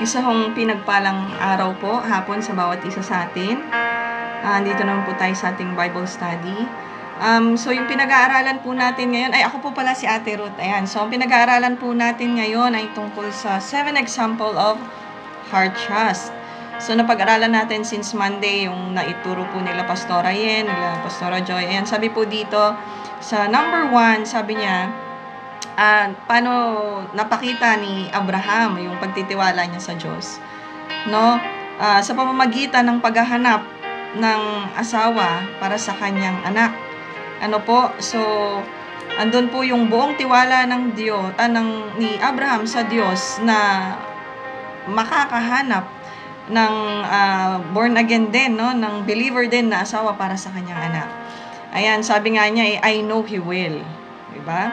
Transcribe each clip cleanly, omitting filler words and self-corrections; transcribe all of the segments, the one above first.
Isa hong pinagpalang araw po, hapon sa bawat isa sa atin. Dito naman po tayo sa ating Bible study. So yung pinag-aaralan po natin ngayon, ay ako po pala si Ate Ruth. Ayan, so ang pinag-aaralan po natin ngayon ay tungkol sa 7 example of heart trust. So napag-aralan natin since Monday yung naituro po nila Pastora Yen, nila Pastora Joy. Ayan, sabi po dito sa number 1, sabi niya, paano napakita ni Abraham yung pagtitiwala niya sa Diyos, no? Sa pamamagitan ng paghahanap ng asawa para sa kanyang anak. Ano po? So, andun po yung buong tiwala ng Diyos, ni Abraham sa Diyos na makakahanap ng born again din, no? Ng believer din na asawa para sa kanyang anak. Ayan, sabi nga niya, I know He will. Diba?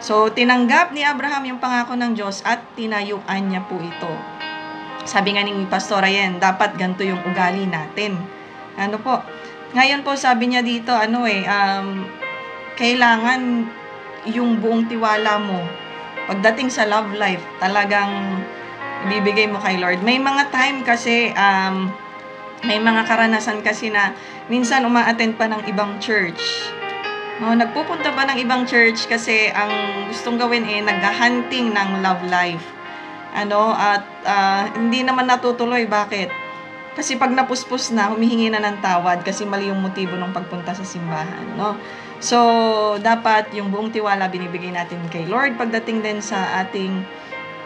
So, tinanggap ni Abraham yung pangako ng Diyos at tinayuan niya po ito. Sabi nga ni Pastora Yen, dapat ganito yung ugali natin. Ano po? Ngayon po, sabi niya dito, kailangan yung buong tiwala mo. Pagdating sa love life, talagang ibibigay mo kay Lord. May mga time kasi, may mga karanasan kasi na minsan uma-attend pa ng ibang church. No, nagpupunta pa ng ibang church kasi ang gustong gawin naghahunting ng love life. At hindi naman natutuloy. Bakit? Kasi pag napuspos na, humihingi na ng tawad kasi mali yung motibo ng pagpunta sa simbahan, no? So, dapat yung buong tiwala binibigay natin kay Lord pagdating din sa ating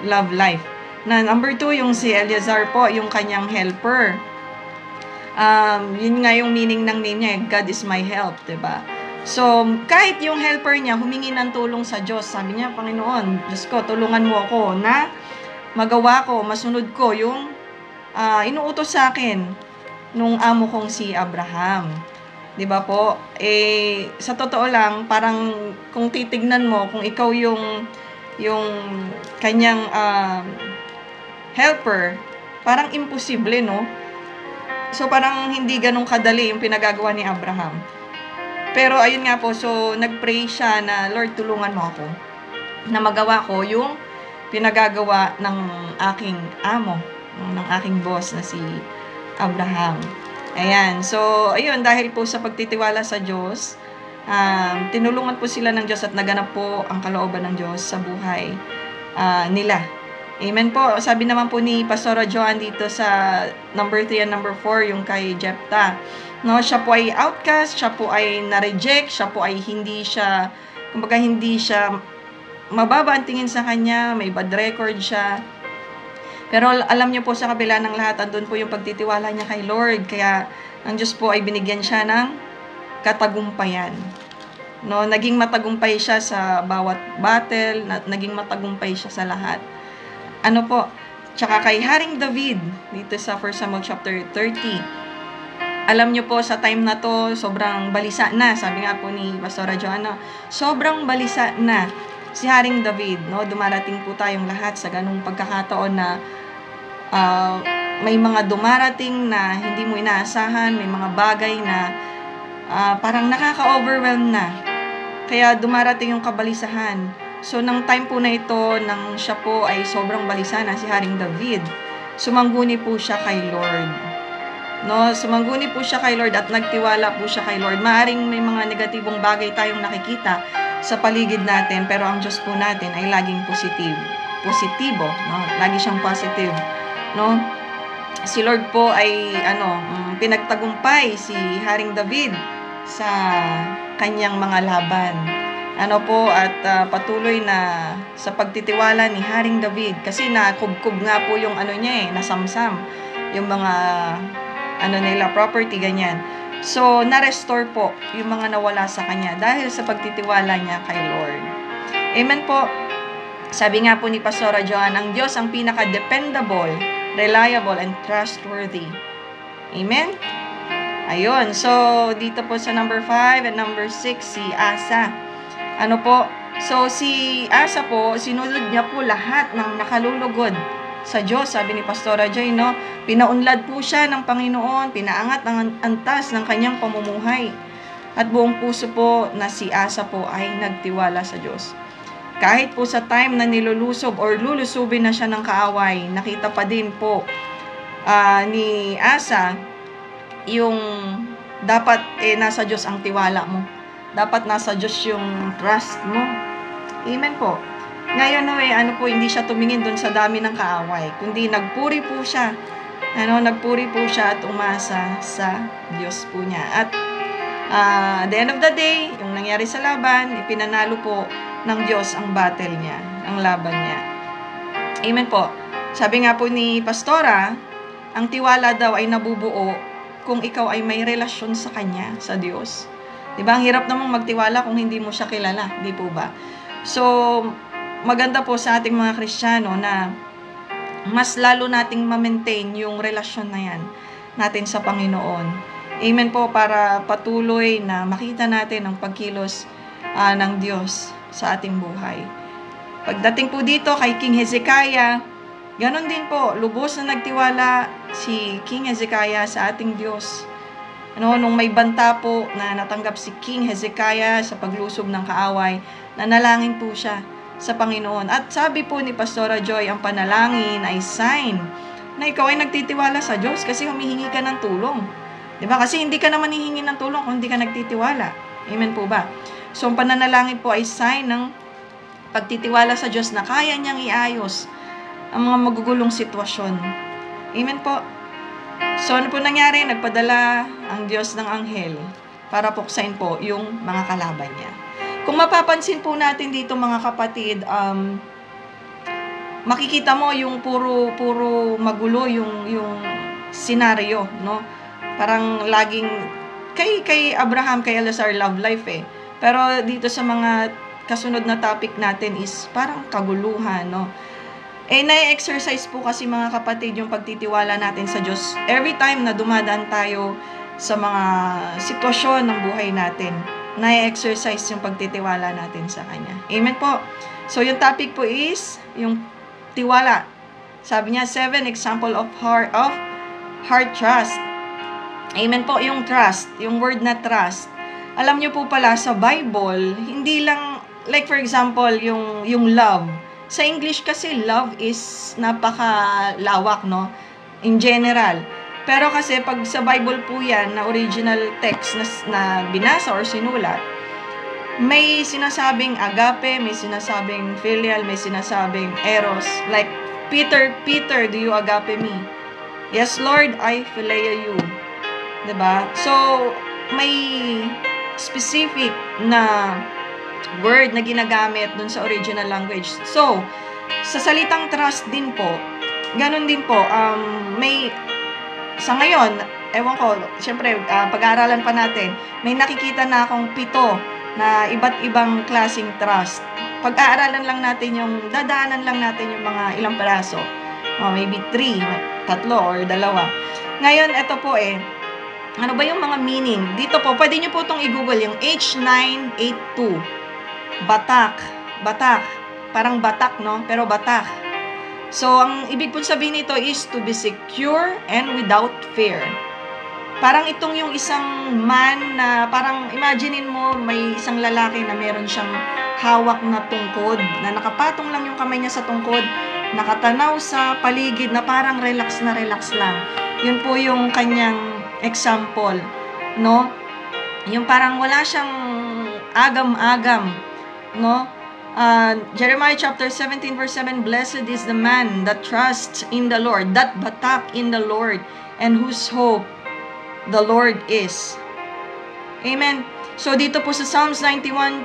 love life. Na number 2, yung si Eleazar po, yung kanyang helper. Yun nga yung meaning ng name niya, God is my help, diba? So, kahit yung helper niya humingi ng tulong sa Diyos, sabi niya, Panginoon, Diyos ko, tulungan mo ako na magawa ko, masunod ko yung inuutos sa akin nung amo kong si Abraham. 'Di ba po? Sa totoo lang, parang kung titignan mo, kung ikaw yung kanyang helper, parang imposible, no? So, parang hindi ganun kadali yung pinagagawa ni Abraham. Pero ayun nga po, so nagpray siya na, Lord, tulungan mo ako na magawa ko yung pinagagawa ng aking amo, ng aking boss na si Abraham. Ayan, so ayun, dahil po sa pagtitiwala sa Diyos, tinulungan po sila ng Diyos at naganap po ang kalooban ng Diyos sa buhay nila. Amen po. Sabi naman po ni Pastora Joan dito sa number 3 and number 4, yung kay Jephthah. No, siya po ay outcast, siya po ay na-reject, siya po ay hindi siya mababa ang tingin sa kanya, may bad record siya. Pero alam niyo po, sa kabila ng lahat, andun po yung pagtitiwala niya kay Lord. Kaya ang Diyos po ay binigyan siya ng katagumpayan. No, naging matagumpay siya sa bawat battle, naging matagumpay siya sa lahat. Ano po? Tsaka kay Haring David, dito sa 1 Samuel chapter 30. Alam nyo po, sa time na to, sobrang balisa na. Sabi nga po ni Pastora Joanna, sobrang balisa na si Haring David. No? Dumarating po tayong lahat sa ganung pagkakataon na may mga dumarating na hindi mo inaasahan, may mga bagay na parang nakaka-overwhelm na. Kaya dumarating yung kabalisahan. So, nang time po na ito, nang siya po ay sobrang balisa na si Haring David, sumangguni po siya kay Lord. No, sumangguni po siya kay Lord at nagtiwala po siya kay Lord. Maaring may mga negatibong bagay tayong nakikita sa paligid natin, pero ang Diyos po natin ay laging positibo, no? Lagi siyang positive, no? Si Lord po ay pinagtagumpay si Haring David sa kanyang mga laban. At patuloy na sa pagtitiwala ni Haring David, kasi nakubkob nga po yung nasamsam yung mga nila property, ganyan. So, na-restore po yung mga nawala sa kanya dahil sa pagtitiwala niya kay Lord. Amen po. Sabi nga po ni Pastora Joan, ang Diyos ang pinaka-dependable, reliable, and trustworthy. Amen? Ayun. So, dito po sa number 5 and number 6, si Asa. So si Asa po, sinunod niya po lahat ng nakalulugod sa Diyos, sabi ni Pastora Joy, no? Pinaunlad po siya ng Panginoon, pinaangat ng antas ng kanyang pamumuhay. At buong puso po na si Asa po ay nagtiwala sa Diyos. Kahit po sa time na nilulusob or lulusubin na siya ng kaaway, nakita pa din po ni Asa yung dapat nasa Diyos ang tiwala mo. Dapat nasa Diyos yung trust mo. Amen po. Ngayon hindi siya tumingin dun sa dami ng kaaway, kundi nagpuri po siya. Nagpuri po siya at umasa sa Diyos po niya. At at the end of the day, yung nangyari sa laban, ipinanalo po ng Diyos ang battle niya, ang laban niya. Amen po. Sabi nga po ni Pastora, ang tiwala daw ay nabubuo kung ikaw ay may relasyon sa Kanya, sa Diyos. Diba? Ang hirap namang magtiwala kung hindi mo siya kilala, di po ba? So, maganda po sa ating mga Kristiyano na mas lalo nating ma-maintain yung relasyon na yan natin sa Panginoon. Amen po, para patuloy na makita natin ang pagkilos ng Diyos sa ating buhay. Pagdating po dito kay King Hezekiah, ganon din po, lubos na nagtiwala si King Hezekiah sa ating Diyos. Nung may banta po na natanggap si King Hezekiah sa paglusob ng kaaway, nanalangin po siya sa Panginoon. At sabi po ni Pastora Joy, ang panalangin ay sign na ikaw ay nagtitiwala sa Diyos kasi humihingi ka ng tulong. Diba? Kasi hindi ka naman hihingi ng tulong kung hindi ka nagtitiwala. Amen po ba? So, ang pananalangin po ay sign ng pagtitiwala sa Diyos na kaya niyang iayos ang mga magugulong sitwasyon. Amen po. So, ano po nangyari? Nagpadala ang Diyos ng anghel para puksain po yung mga kalaban niya. Kung mapapansin po natin dito mga kapatid, makikita mo yung puro magulo yung senaryo, no? Parang laging kay Abraham, kay Elazar, love life Pero dito sa mga kasunod na topic natin is parang kaguluhan, no? Na-exercise po kasi mga kapatid yung pagtitiwala natin sa Diyos. Every time na dumadaan tayo sa mga sitwasyon ng buhay natin, na-exercise yung pagtitiwala natin sa Kanya. Amen po. So yung topic po is yung tiwala. Sabi niya, 7 example of heart trust. Amen po, yung trust, yung word na trust. Alam niyo po pala sa Bible, hindi lang, like for example, yung love. Sa English kasi, love is napakalawak, no? In general. Pero kasi, pag sa Bible po yan, na original text na binasa or sinulat, may sinasabing agape, may sinasabing filial, may sinasabing eros. Like, Peter, do you agape me? Yes, Lord, I phileo you. Diba? So, may specific na word na ginagamit dun sa original language. So, sa salitang trust din po, ganun din po, sa ngayon, ewan ko, syempre, pag-aaralan pa natin, may nakikita na akong 7 na iba't ibang klaseng trust. Pag-aaralan lang natin dadaanan lang natin yung mga ilang peraso. Maybe 3, 3 or 2. Ngayon, ito po ano ba yung mga meaning? Dito po, pwede nyo po itong i-google, yung H982. Batak. Parang batak, no? Pero batak. So, ang ibig po sabihin nito is to be secure and without fear. Parang itong yung isang man na, parang imaginein mo, may isang lalaki na meron siyang hawak na tungkod, na nakapatong lang yung kamay niya sa tungkod, nakatanaw sa paligid na parang relax na relax lang. Yun po yung kanyang example, no? Yung parang wala siyang agam-agam, no? Jeremiah chapter 17 verse 7, blessed is the man that trusts in the Lord, that batak in the Lord, and whose hope the Lord is. Amen. So dito po sa Psalms 91:2,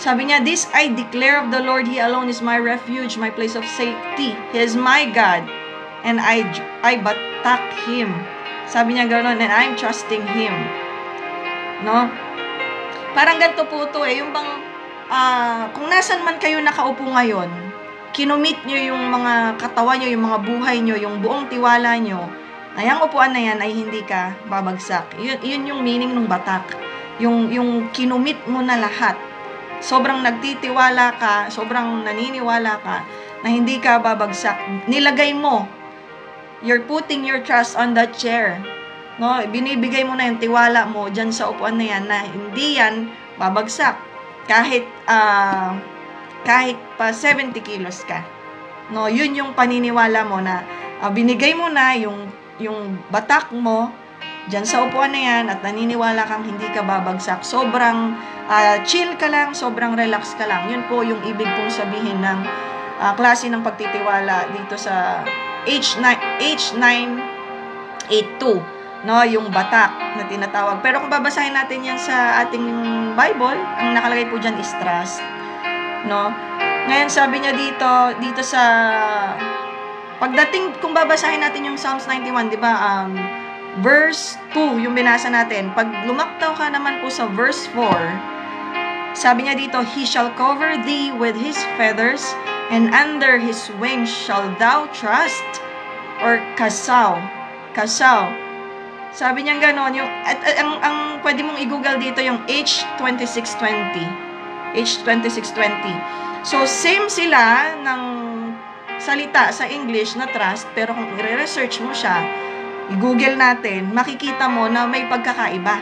sabi niya, this I declare of the Lord, He alone is my refuge, my place of safety. He is my God, and I batak Him. Sabi niya gano'n, and I'm trusting Him. No? Parang ganito po ito yung bang, kung nasan man kayo nakaupo ngayon, kinumit nyo yung mga katawan nyo, yung mga buhay nyo, yung buong tiwala nyo, na yung upuan na yan ay hindi ka babagsak. Yun yung meaning ng batak. Yung kinumit mo na lahat. Sobrang nagtitiwala ka, sobrang naniniwala ka, na hindi ka babagsak. Nilagay mo, you're putting your trust on that chair. No, binibigay mo na yung tiwala mo diyan sa upuan na yan na hindi yan babagsak. Kahit kahit pa 70 kilos ka. No, yun yung paniniwala mo na binigay mo na yung batak mo dyan sa upuan na yan at naniniwala kang hindi ka babagsak. Sobrang chill ka lang, sobrang relax ka lang. Yun po yung ibig pong sabihin ng klase ng pagtitiwala dito sa H982, no, yung batak na tinatawag. Pero kung babasahin natin yan sa ating Bible, ang nakalagay po dyan is trust, no. Ngayon sabi niya dito sa pagdating, kung babasahin natin yung Psalms 91, di ba, verse 2 yung binasa natin. Pag lumaktaw ka naman po sa verse 4, sabi niya dito, He shall cover thee with His feathers, and under His wings shall thou trust, or kasaw. Sabi niya gano'n, yung, ang pwede mong i-google dito yung H2620. So, same sila ng salita sa English na trust, pero kung i-research mo siya, i-google natin, makikita mo na may pagkakaiba.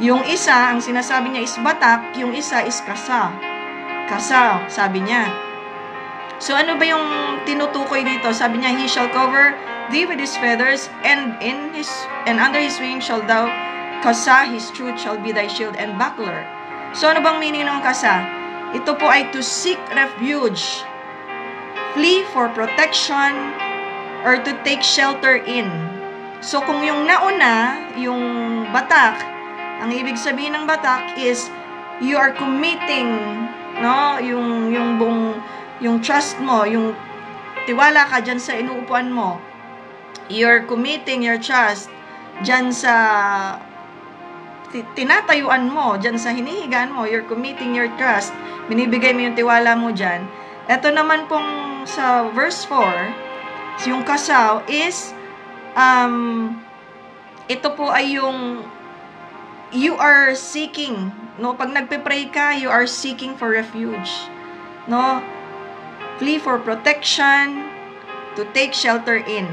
Yung isa, ang sinasabi niya is batak, yung isa is kasaw, sabi niya. So, ano ba yung tinutukoy dito? Sabi niya, He shall cover thee with His feathers, and under His wings shall thou kasa, His truth shall be thy shield and buckler. So, ano bang meaning ng kasa? Ito po ay to seek refuge, flee for protection, or to take shelter in. So, kung yung nauna, yung batak, ang ibig sabihin ng batak is, you are committing, no, yung trust mo, yung tiwala ka dyan sa inuupuan mo. You're committing your trust dyan sa tinatayuan mo, dyan sa hinihigaan mo. You're committing your trust. Binibigay mo yung tiwala mo dyan. Ito naman pong sa verse 4, yung kasaw is, ito po ay yung you are seeking, no? Pag nagpe-pray ka, you are seeking for refuge, no? Flee for protection, to take shelter in.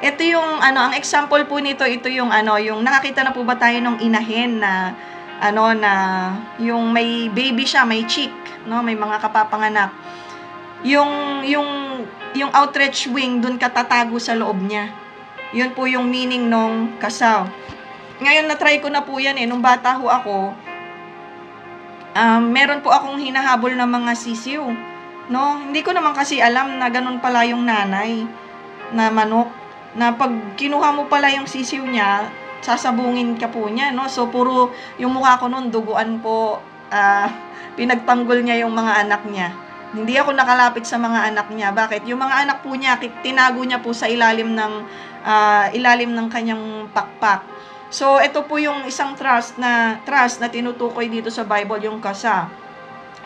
Ito yung ang example po nito, ito yung yung nakakita na po ba tayo ng inahin na na yung may baby siya, may chick, no? May mga kapapanganak. Yung outstretched wing, dun katatago sa loob niya. Yun po yung meaning nung kasaw. Ngayon, na-try ko na po yan nung bata ho ako, meron po akong hinahabol ng mga sisiw, no? Hindi ko naman kasi alam na ganun pala yung nanay na manok, na pag kinuha mo pala yung sisiw niya, sasabungin ka po niya, no? So, puro yung mukha ko nun, duguan po, pinagtanggol niya yung mga anak niya. Hindi ako nakalapit sa mga anak niya. Bakit? Yung mga anak po niya, tinago niya po sa ilalim ng kanyang pakpak. So, ito po yung isang trust na tinutukoy dito sa Bible, yung kasa.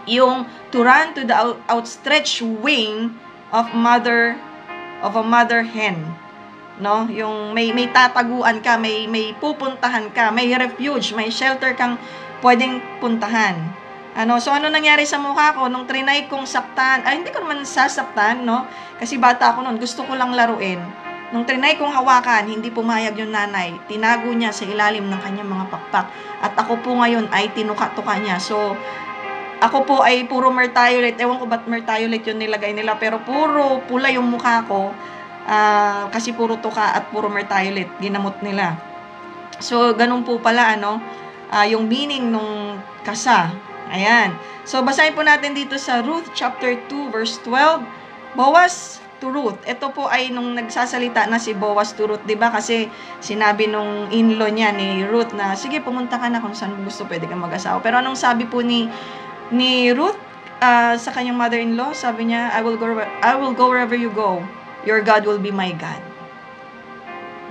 Yung to run to the outstretched wing of a mother hen. No? Yung may tataguan ka, may pupuntahan ka, may refuge, may shelter kang pwedeng puntahan. So ano nangyari sa mukha ko nung trinay kong saktan? Hindi ko naman sasaktan, no? Kasi bata ako noon, gusto ko lang laruin. Nung trinay kong hawakan, hindi pumayag yung nanay. Tinago niya sa ilalim ng kanyang mga pakpak. At ako po ngayon ay tinuka-tuka niya. So, ako po ay puro mertiolate. Ewan ko ba't mertiolate yung nilagay nila. Pero puro pula yung mukha ko. Kasi puro tuka at puro mertiolate. Ginamot nila. So, ganun po pala, yung meaning nung kasa. Ayan. So, basahin po natin dito sa Ruth chapter 2 verse 12. Boaz to Ruth. Ito po ay nung nagsasalita na si Boaz to Ruth, 'di ba? Kasi sinabi nung in-law niya ni Ruth na, sige, pumunta ka na kung saan mo gusto, pwede kang mag-asawa. Pero anong sabi po ni Ruth sa kanyang mother-in-law? Sabi niya, I will go wherever you go. Your God will be my God.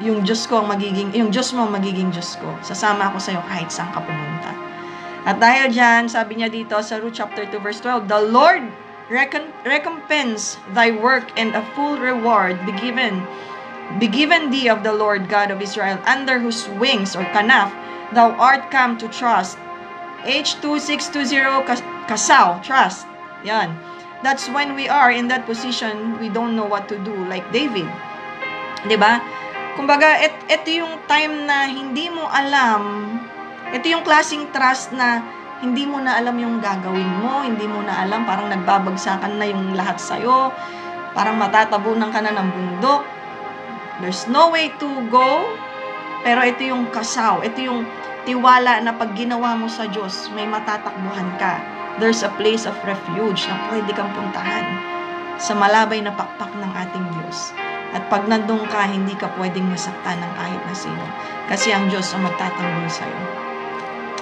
Yung Diyos mo ang magiging Diyos ko. Sasama ako sa iyo kahit saan ka pumunta. At dahil dyan, sabi niya dito sa Ruth chapter 2 verse 12, the Lord recompense thy work, and a full reward be given thee of the Lord God of Israel, under whose wings or kanaf thou art come to trust. H2620 kasaw, trust. Yan. That's when we are in that position, we don't know what to do, like David. 'Di ba? Kumbaga, ito yung time na hindi mo alam. Ito yung klaseng trust na hindi mo na alam yung gagawin mo, hindi mo na alam, parang nagbabagsakan na yung lahat sa'yo, parang matatabunan ka na ng bundok. There's no way to go, pero ito yung kasaw, ito yung tiwala na pag ginawa mo sa Diyos, may matatakbuhan ka. There's a place of refuge na pwede kang puntahan sa malabay na pakpak ng ating Diyos. At pag nandun ka, hindi ka pwedeng masaktan ng kahit na sino. Kasi ang Diyos ang magtatanggol sa'yo.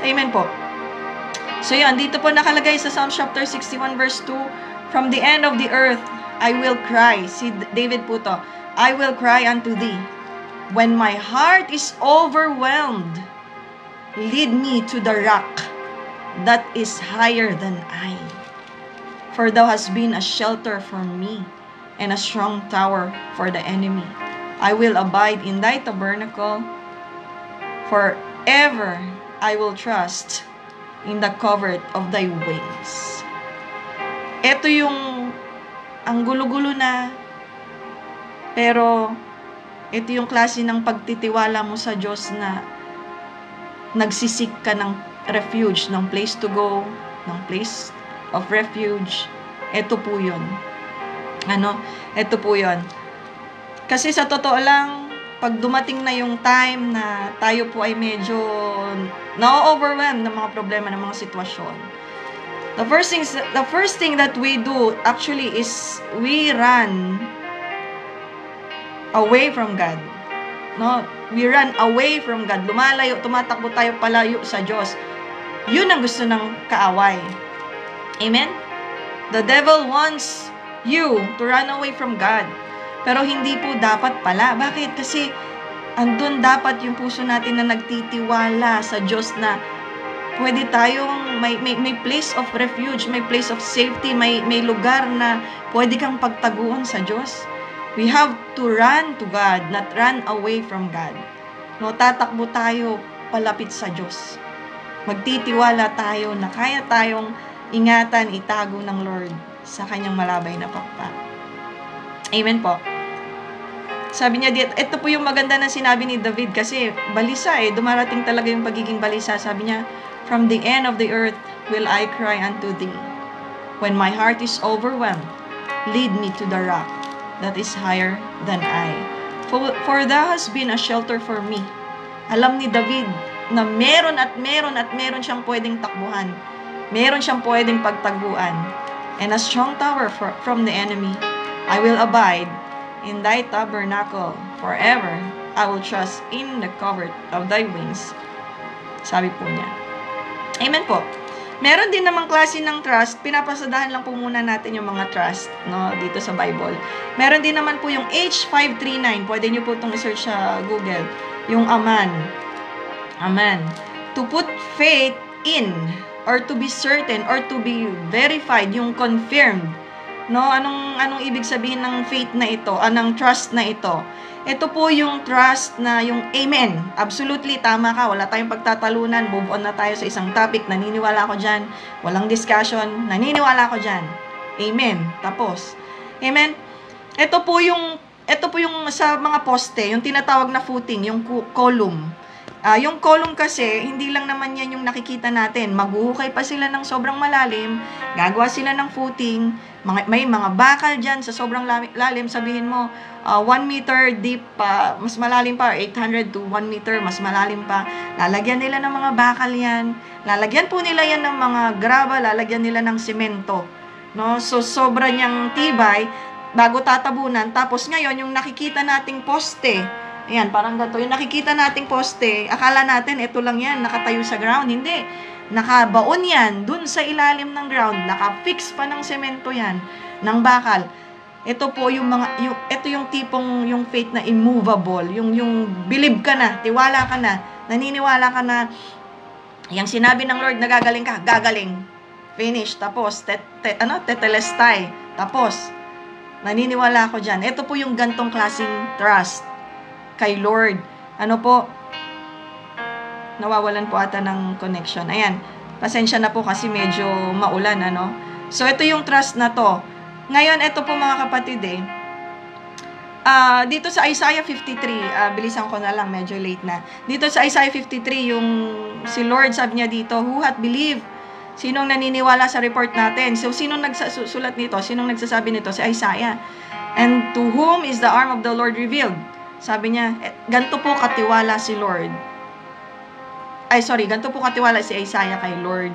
Amen po. So yun, dito po nakalagay sa Psalm chapter 61 verse 2, from the end of the earth, I will cry. Si David po to, I will cry unto thee. When my heart is overwhelmed, lead me to the rock that is higher than I. For thou hast been a shelter for me, and a strong tower for the enemy. I will abide in thy tabernacle, forever I will trust in the covert of thy wings. Ito yung, ang gulo-gulo na, pero ito yung klase ng pagtitiwala mo sa Diyos na nagsisik ka ng refuge, ng place to go, ng place of refuge. Ito po yun. Ito po yun. Kasi sa totoo lang, pag dumating na yung time na tayo po ay medyo na-overwhelm ng mga problema, ng mga sitwasyon, the first thing that we do actually is we run away from God. No? We run away from God. Lumalayo, tumatakbo tayo palayo sa Diyos. Yun ang gusto ng kaaway. Amen? The devil wants you to run away from God. Pero hindi po dapat pala. Bakit? Kasi andun dapat yung puso natin na nagtitiwala sa Diyos na pwede tayong may place of refuge, may place of safety, may lugar na pwede kang pagtaguan sa Diyos. We have to run to God, not run away from God. No, tatakbo tayo palapit sa Diyos. Magtitiwala tayo na kaya tayong ingatan, itago ng Lord sa kanyang malabay na pakpak. Amen po. Sabi niya dito, ito po yung maganda na sinabi ni David kasi balisa dumarating talaga yung pagiging balisa. Sabi niya, from the end of the earth will I cry unto thee. When my heart is overwhelmed, lead me to the rock that is higher than I. For thou hast been a shelter for me. Alam ni David na meron siyang pwedeng takbuhan. Meron siyang pwedeng pagtaguan. And a strong tower from the enemy. I will abide in thy tabernacle forever. I will trust in the covert of thy wings. Sabi po niya. Amen po. Meron din namang klase ng trust. Pinapasadahan lang po muna natin yung mga trust, no, dito sa Bible. Meron din naman po yung H539. Pwede nyo po itong search sa Google. Yung Aman. Amen. To put faith in, or to be certain, or to be verified, yung confirmed. No, anong ibig sabihin ng faith na ito, ng trust na ito? Ito po yung trust na yung amen. Absolutely, tama ka. Wala tayong pagtatalunan. Move on na tayo sa isang topic. Naniniwala ako dyan. Walang discussion. Naniniwala ako dyan. Amen. Tapos. Amen. Ito po yung sa mga poste, yung tinatawag na footing, yung column. Yung column kasi, hindi lang naman yan yung nakikita natin. Maghuhukay pa sila ng sobrang malalim, gagawa sila ng footing, may mga bakal dyan sa sobrang lalim, sabihin mo, 1 meter deep pa, mas malalim pa, 800 to 1 meter, mas malalim pa. Lalagyan nila ng mga bakal yan, lalagyan po nila yan ng mga graba, lalagyan nila ng semento. No? So, sobra niyang tibay, bago tatabunan. Tapos ngayon, yung nakikita nating poste, ayan, parang ganito. Yung nakikita nating poste, akala natin, ito lang yan, nakatayo sa ground. Hindi. Nakabaon yan, dun sa ilalim ng ground. Nakafix pa ng semento yan, ng bakal. Ito po ito yung tipong, yung faith na immovable. Yung believe ka na, tiwala ka na, naniniwala ka na, yung sinabi ng Lord na gagaling ka, gagaling. Finish. Tapos, tetelestai. Tapos, naniniwala ako dyan. Ito po yung gantong klaseng trust kay Lord. Ano po? Nawawalan po ata ng connection. Ayan. Pasensya na po kasi medyo maulan, ano? So, ito yung trust na to. Ngayon, ito po mga kapatid dito sa Isaiah 53, bilisan ko na lang, medyo late na. Dito sa Isaiah 53, yung si Lord sabi niya dito, who hath believed Sinong naniniwala sa report natin? So, sinong nagsusulat nito? Sinong nagsasabi nito? Si Isaiah. And to whom is the arm of the Lord revealed? Sabi niya, ganito po katiwala si Lord. Ganito po katiwala si Isaiah kay Lord.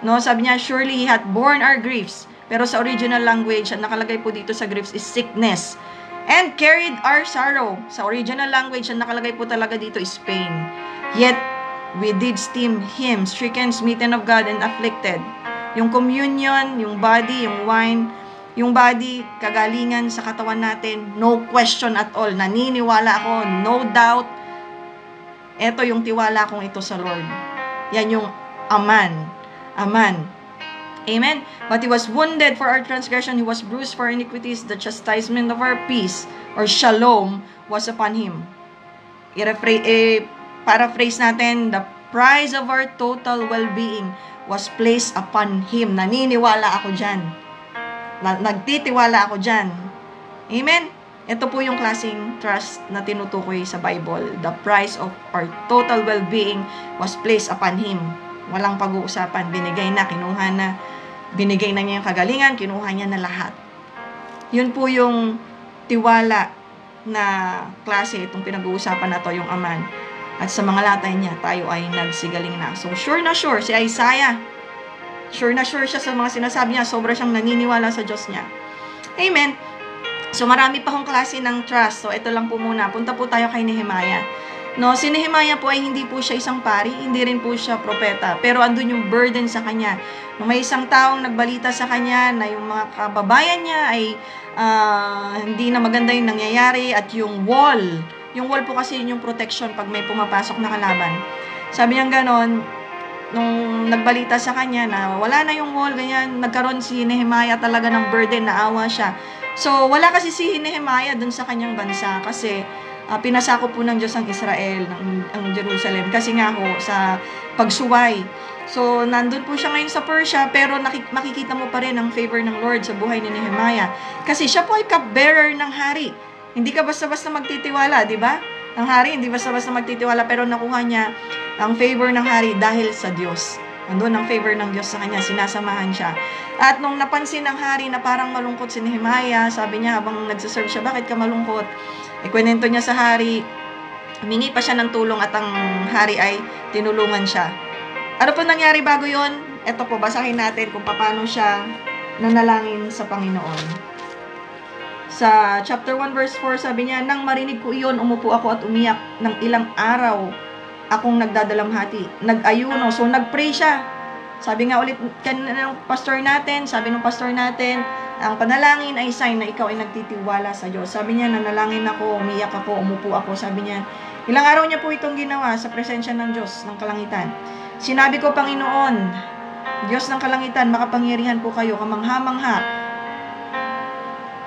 No, sabi niya, surely He hath borne our griefs. Pero sa original language, ang nakalagay po dito sa griefs is sickness. And carried our sorrow. Sa original language, ang nakalagay po talaga dito is pain. Yet, we did esteem Him stricken, smitten of God, and afflicted. Yung communion, yung body, yung wine, yung body, kagalingan sa katawan natin, no question at all. Naniniwala ako, no doubt. Ito yung tiwala kong ito sa Lord. Yan yung aman. Aman. Amen. But He was wounded for our transgression, He was bruised for iniquities, the chastisement of our peace, or shalom, was upon Him. Paraphrase natin, the price of our total well-being was placed upon Him. Naniniwala ako dyan. Nagtitiwala ako dyan. Amen? Ito po yung klaseng trust na tinutukoy sa Bible. The price of our total well-being was placed upon Him. Walang pag-uusapan. Binigay na, kinuha na. Binigay na niya yung kagalingan, kinuha niya na lahat. Yun po yung tiwala na klase itong pinag-uusapan na to, yung aman. At sa mga latay niya, tayo ay nagsigaling na. So, sure na sure, si Isaiah, sure na sure siya sa mga sinasabi niya, sobra siyang naniniwala sa Diyos niya. Amen. So, marami pa akong klase ng trust. So, ito lang po muna. Punta po tayo kay Nehemiah. No, si Nehemiah po ay hindi po siya isang pari, hindi rin po siya propeta, pero andun yung burden sa kanya. No, may isang taong nagbalita sa kanya na yung mga kababayan niya ay hindi na maganda yung nangyayari, at yung wall po kasi yung protection pag may pumapasok na kalaban. Sabi niya ganon, nung nagbalita sa kanya na wala na yung wall, ganyan, nagkaroon si Nehemiah talaga ng burden, naawa siya. So, wala kasi si Nehemiah dun sa kanyang bansa kasi pinasako po ng Diyos ang Israel, ang Jerusalem, kasi nga ho, sa pagsuway. So, nandun po siya ngayon sa Persia, pero makikita mo pa rin ang favor ng Lord sa buhay ni Nehemiah. Kasi siya po ay cupbearer ng hari. Hindi ka basta-basta magtitiwala, di ba? Ang hari, hindi basta-basta magtitiwala, pero nakuha niya ang favor ng hari dahil sa Diyos. Nandun ang favor ng Diyos sa kanya, sinasamahan siya. At nung napansin ng hari na parang malungkot si Nehemiah, sabi niya habang nagsaserve siya, bakit ka malungkot? Ikwento niya sa hari, humingi pa siya ng tulong at ang hari ay tinulungan siya. Ano po nangyari bago yon? Ito po, basahin natin kung paano siya nanalangin sa Panginoon. Sa chapter 1 verse 4, sabi niya, nang marinig ko iyon, umupo ako at umiyak ng ilang araw akong nagdadalamhati. Nag-ayuno, so nag-pray siya. Sabi nga ulit ng pastor natin, ang panalangin ay sign na ikaw ay nagtitiwala sa Diyos. Sabi niya, nanalangin ako, umiyak ako, umupo ako. Sabi niya, ilang araw niya po itong ginawa sa presensya ng Diyos ng kalangitan. Sinabi ko, Panginoon, Diyos ng kalangitan, makapangyarihan po kayo, kamangha-mangha.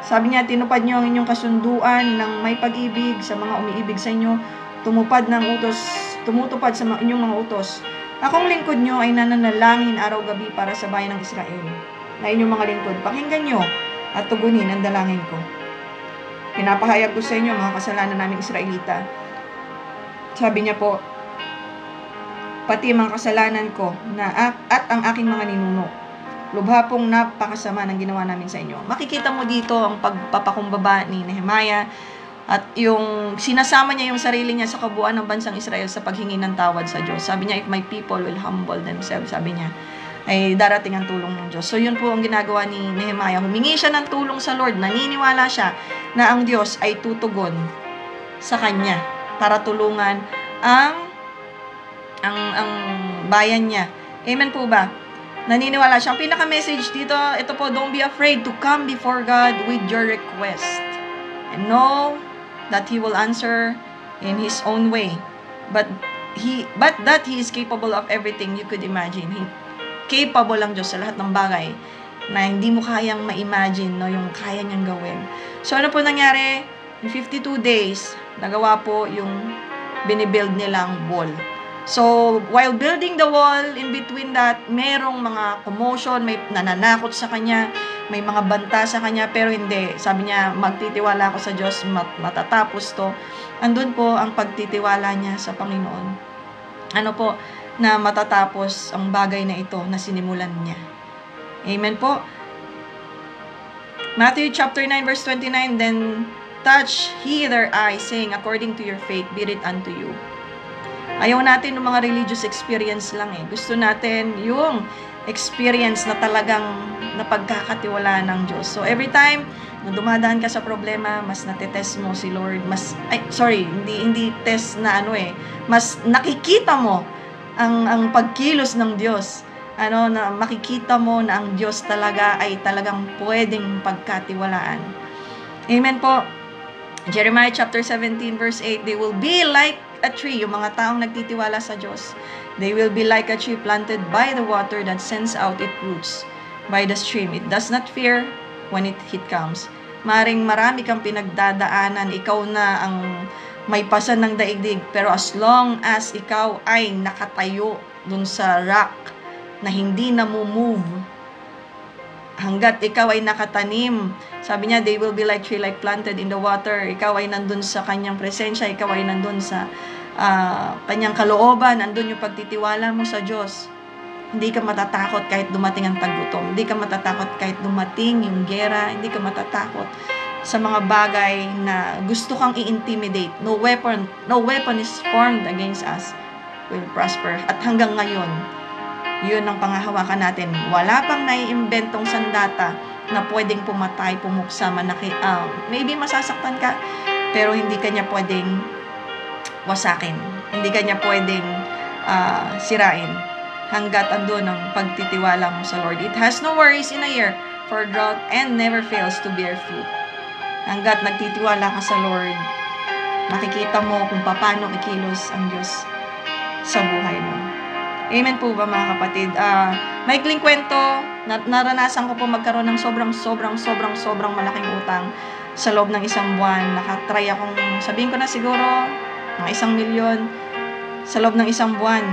Sabi niya, tinupad niyo ang inyong kasunduan ng may pag-ibig sa mga umiibig sa inyo, tumutupad sa inyong mga utos. Akong lingkod niyo ay nananalangin araw-gabi para sa bayan ng Israel, na inyong mga lingkod, pakinggan nyo at tugunin ang dalangin ko. Pinapahayag ko sa inyo mga kasalanan naming Israelita. Sabi niya po, pati mga kasalanan ko at ang aking mga ninuno. Lubha pong napakasama ng ginawa namin sa inyo. Makikita mo dito ang pagpapakumbaba ni Nehemiah at yung sinasama niya yung sarili niya sa kabuuan ng bansang Israel sa paghingi ng tawad sa Diyos. Sabi niya, if my people will humble themselves, sabi niya, ay darating ang tulong ng Diyos. So, yun po ang ginagawa ni Nehemiah. Humingi siya ng tulong sa Lord. Naniniwala siya na ang Diyos ay tutugon sa kanya para tulungan ang bayan niya. Amen po ba? Naniniwala siya. Ang pinaka-message dito, ito po, don't be afraid to come before God with your request. And know that He will answer in His own way. But that He is capable of everything you could imagine. Capable ang Diyos sa lahat ng bagay na hindi mo kayang ma-imagine, no, yung kaya niyang gawin. So, ano po nangyari? In 52 days, nagawa po yung binibuild nilang wall. So, while building the wall, in between that, merong mga commotion, may nananakot sa kanya, may mga banta sa kanya, pero hindi. Sabi niya, magtitiwala ako sa Diyos, matatapos to. Andun po ang pagtitiwala niya sa Panginoon. Ano po, na matatapos ang bagay na ito na sinimulan niya. Amen po. Matthew chapter 9 verse 29, then touch he their eyes, saying, according to your faith, be it unto you. Ayaw natin ng mga religious experience lang eh. Gusto natin yung experience na talagang napagkakatiwalaan ng Diyos. So every time na dumadaan ka sa problema, mas natetest mo si Lord, hindi test na mas nakikita mo ang pagkilos ng Diyos. Na makikita mo na ang Diyos talaga ay talagang pwedeng pagkatiwalaan. Amen po. Jeremiah chapter 17 verse 8, they will be like a tree, yung mga taong nagtitiwala sa Diyos. They will be like a tree planted by the water that sends out its roots by the stream. It does not fear when it comes. Maring marami kang pinagdadaanan, ikaw na ang may pasan ng daigdig, pero as long as ikaw ay nakatayo dun sa rock na hindi namumove, hanggat ikaw ay nakatanim, sabi niya, they will be like tree like planted in the water. Ikaw ay nandun sa kanyang presensya, ikaw ay nandun sa kanyang kalooban, nandun yung pagtitiwala mo sa Diyos. Hindi ka matatakot kahit dumating ang taggutom. Hindi ka matatakot kahit dumating yung gera. Hindi ka matatakot sa mga bagay na gusto kang i-intimidate. No weapon is formed against us will prosper. At hanggang ngayon, yun ang pangahawakan natin. Wala pang naiimbentong sandata na pwedeng pumatay, pumuksa, maybe masasaktan ka, pero hindi kanya pwedeng wasakin. Hindi kanya pwedeng sirain hanggat andun ang pagtitiwala mo sa Lord. It has no worries in a year for drought and never fails to bear fruit. Hanggat nagtitiwala ka sa Lord, makikita mo kung paano kikilos ang Diyos sa buhay mo. Amen po ba mga kapatid? Maikling kwento, naranasan ko po magkaroon ng sobrang malaking utang sa loob ng isang buwan. Nakatry akong, sabihin ko na siguro, mga 1 milyon sa loob ng isang buwan.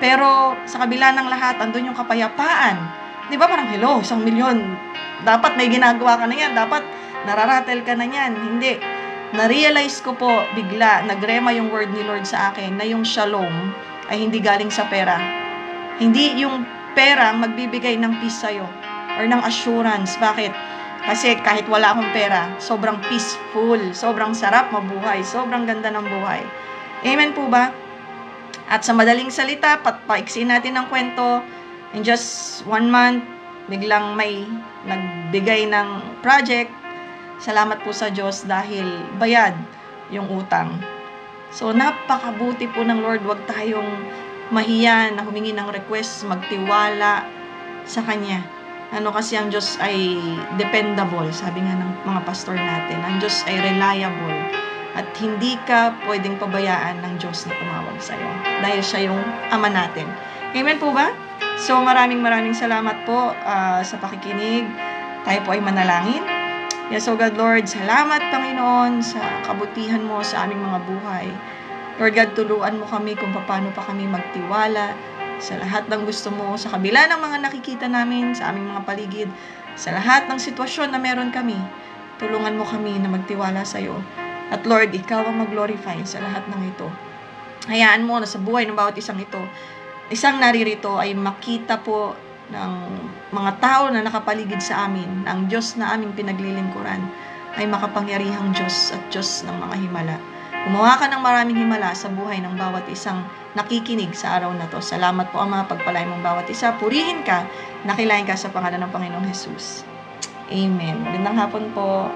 Pero sa kabila ng lahat, andun yung kapayapaan. Di ba parang, hello, 1 milyon. Dapat may ginagawa ka na yan. Dapat nararatel ka na yan. Hindi. Na-realize ko po bigla, nagrema yung word ni Lord sa akin na yung shalom ay hindi galing sa pera. Hindi yung pera magbibigay ng peace sa'yo or ng assurance. Bakit? Kasi kahit wala akong pera, sobrang peaceful, sobrang sarap mabuhay, sobrang ganda ng buhay. Amen po ba? At sa madaling salita, paiksin natin ang kwento, in just 1 month, biglang may nagbigay ng project. Salamat po sa Diyos dahil bayad yung utang. So, napakabuti po ng Lord. Huwag tayong mahiya na humingi ng request, magtiwala sa Kanya. Kasi ang Diyos ay dependable, sabi nga ng mga pastor natin. Ang Diyos ay reliable. At hindi ka pwedeng pabayaan ng Diyos na tumawag sa'yo. Dahil siya yung Ama natin. Amen po ba? So, maraming salamat po sa pakikinig. Tayo po ay manalangin. Yes, oh God, Lord, salamat, Panginoon, sa kabutihan mo sa aming mga buhay. Lord God, tuluan mo kami kung paano pa kami magtiwala sa lahat ng gusto mo, sa kabila ng mga nakikita namin, sa aming mga paligid, sa lahat ng sitwasyon na meron kami. Tulungan mo kami na magtiwala sa iyo. At Lord, ikaw ang mag-glorify sa lahat ng ito. Hayaan mo na sa buhay ng bawat isang naririto ay makita po ng mga tao na nakapaligid sa amin, na ang Diyos na aming pinaglilingkuran ay makapangyarihang Diyos at Diyos ng mga himala. Gumawa ka ng maraming himala sa buhay ng bawat isang nakikinig sa araw na to. Salamat po, Ama, pagpalay mong bawat isa. Purihin ka, nakilain ka sa pangalan ng Panginoong Jesus. Amen. Magandang hapon po.